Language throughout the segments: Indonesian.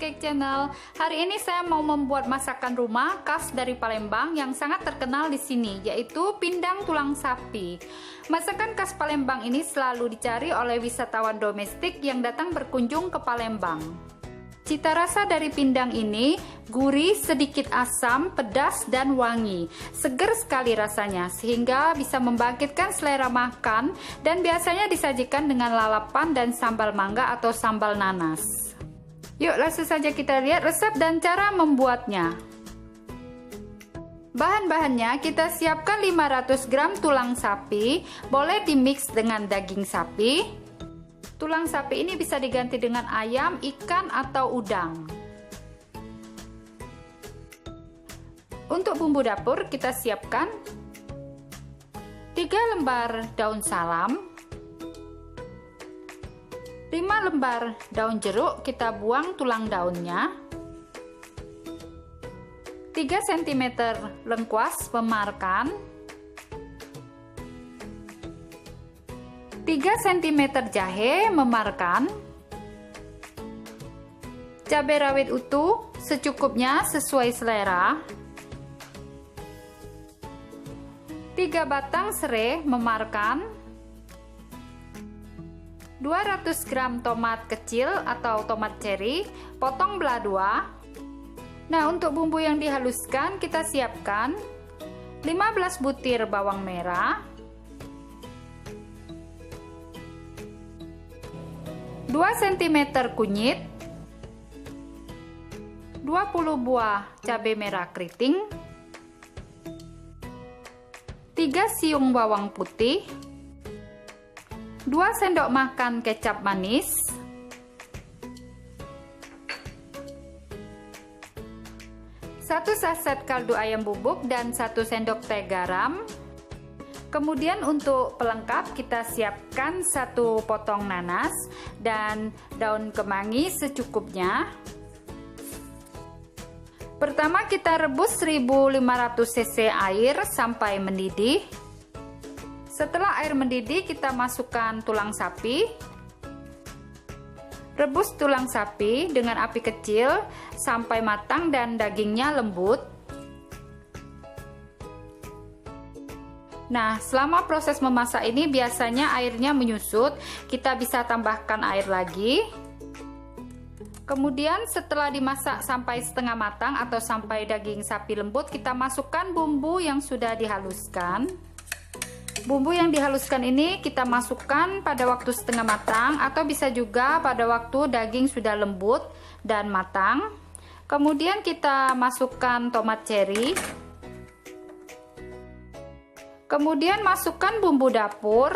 Cake Channel. Hari ini saya mau membuat masakan rumah khas dari Palembang yang sangat terkenal di sini, yaitu pindang tulang sapi. Masakan khas Palembang ini selalu dicari oleh wisatawan domestik yang datang berkunjung ke Palembang. Cita rasa dari pindang ini gurih, sedikit asam, pedas, dan wangi. Seger sekali rasanya sehingga bisa membangkitkan selera makan dan biasanya disajikan dengan lalapan dan sambal mangga atau sambal nanas. Yuk langsung saja kita lihat resep dan cara membuatnya. Bahan-bahannya kita siapkan 500 gram tulang sapi, boleh dimix dengan daging sapi. Tulang sapi ini bisa diganti dengan ayam, ikan, atau udang. Untuk bumbu dapur kita siapkan 3 lembar daun salam, 5 lembar daun jeruk, kita buang tulang daunnya, 3 cm lengkuas memarkan, 3 cm jahe memarkan, cabai rawit utuh secukupnya sesuai selera, 3 batang serai memarkan, 200 gram tomat kecil atau tomat cherry potong belah 2. Nah, untuk bumbu yang dihaluskan kita siapkan 15 butir bawang merah, 2 cm kunyit, 20 buah cabai merah keriting, 3 siung bawang putih, 2 sendok makan kecap manis, 1 saset kaldu ayam bubuk dan 1 sendok teh garam. Kemudian untuk pelengkap kita siapkan 1 potong nanas dan daun kemangi secukupnya. Pertama kita rebus 1500 cc air sampai mendidih. Setelah air mendidih kita masukkan tulang sapi. Rebus tulang sapi dengan api kecil sampai matang dan dagingnya lembut. Nah, selama proses memasak ini biasanya airnya menyusut, kita bisa tambahkan air lagi. Kemudian setelah dimasak sampai setengah matang atau sampai daging sapi lembut, kita masukkan bumbu yang sudah dihaluskan. Bumbu yang dihaluskan ini kita masukkan pada waktu setengah matang atau bisa juga pada waktu daging sudah lembut dan matang. Kemudian kita masukkan tomat cherry. Kemudian masukkan bumbu dapur,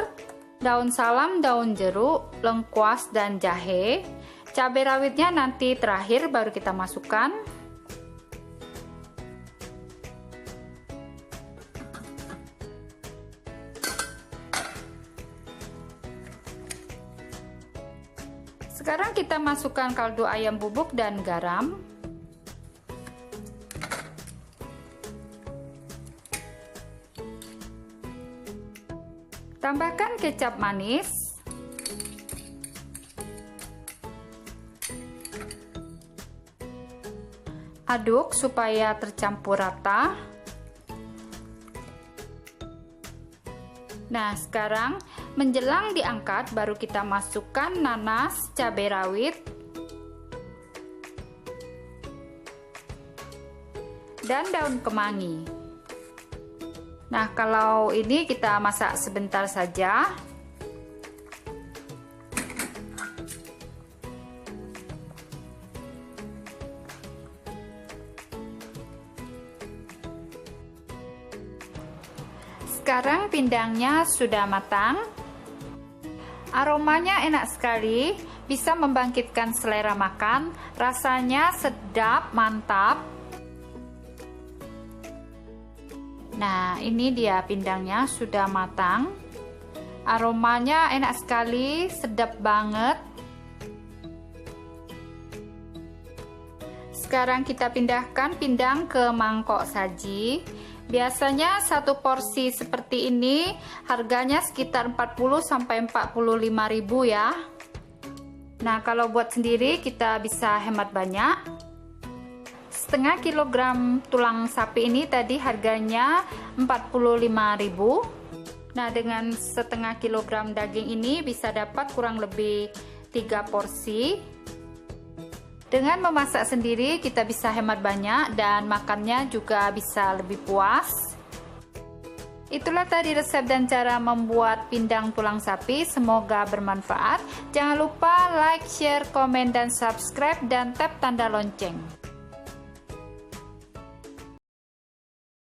daun salam, daun jeruk, lengkuas, dan jahe. Cabai rawitnya nanti terakhir baru kita masukkan. Sekarang kita masukkan kaldu ayam bubuk dan garam. Tambahkan kecap manis, aduk supaya tercampur rata. Nah, sekarang menjelang diangkat baru kita masukkan nanas, cabai rawit, dan daun kemangi. Nah, kalau ini kita masak sebentar saja. Sekarang pindangnya sudah matang. Aromanya enak sekali, bisa membangkitkan selera makan. Rasanya sedap, mantap. Nah, ini dia pindangnya sudah matang. Aromanya enak sekali, sedap banget. Sekarang kita pindahkan pindang ke mangkok saji. Biasanya satu porsi seperti ini harganya sekitar 40 sampai 45.000 ya. Nah, kalau buat sendiri kita bisa hemat banyak. Setengah kilogram tulang sapi ini tadi harganya 45.000. Nah, dengan setengah kilogram daging ini bisa dapat kurang lebih 3 porsi. Dengan memasak sendiri kita bisa hemat banyak dan makannya juga bisa lebih puas. Itulah tadi resep dan cara membuat pindang tulang sapi, semoga bermanfaat. Jangan lupa like, share, komen, dan subscribe, dan tap tanda lonceng.